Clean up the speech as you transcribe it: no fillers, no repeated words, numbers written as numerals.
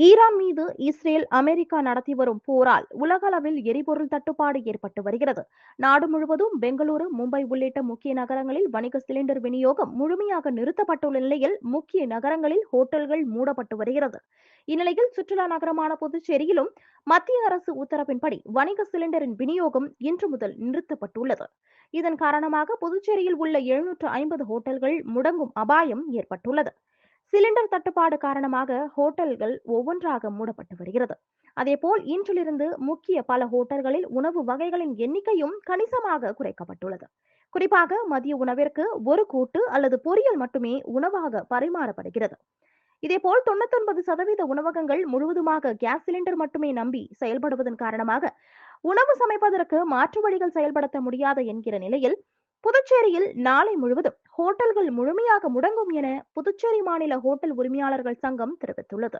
Iran மீது Israel, America நடத்தி வரும் போரால் உலகளவில் எரிபொருள் தட்டுப்பாடு ஏற்பட்டு வருகிறது. நாடு முழுவதும் பெங்களூரு, மும்பை உள்ளிட்ட முக்கிய நகரங்களில் வணிக சிலிண்டர் விநியோகம் முழுமையாக நிறுத்தப்பட்டுள்ள நிலையில் முக்கிய நகரங்களில் ஹோட்டல்கள் மூடப்பட்டு வருகிறது. இந்நிலையில் சுற்றுலா நகரமான புதுச்சேரியிலும் மத்திய அரசு உத்தரவின்படி வணிக சிலிண்டரின் விநியோகம் இன்று முதல் நிறுத்தப்பட்டுள்ளது. இதன் காரணமாக புதுச்சேரியில் உள்ள 750 ஹோட்டல்கள் முடங்கும் அபாயம் ஏற்பட்டுள்ளது. சிலிண்டர் தட்டுப்பாடு காரணமாக ஹோட்டல்கள் ஒவ்வொன்றாக மூடப்பட்டு வருகிறது. அதேபோல் இன்றிலிருந்து முக்கிய பல ஹோட்டல்களில் உணவு வகைகளின் எண்ணிக்கையும் கணிசமாக குறைக்கப்பட்டுள்ளது. குறிப்பாக மதிய உணவிற்கு ஒரு கூட்டு அல்லது பொரியல் மட்டுமே உணவாக பரிமாறப்படுகிறது. இதேபோல் 99% உணவகங்கள் முழுவதுமாக கேஸ் சிலிண்டர் மட்டுமே நம்பி செயல்படுவதன் காரணமாக உணவு சமைப்பதற்கு மாற்று வழிகள் செயல்படுத்த முடியாத என்கிற நிலையில் புதுச்சேரியில் நாளை முழுவதும் ஹோட்டல்கள் முழுமையாக முடங்கும் என புதுச்சேரி மாநில ஹோட்டல் உரிமையாளர்கள் சங்கம் தெரிவித்துள்ளது.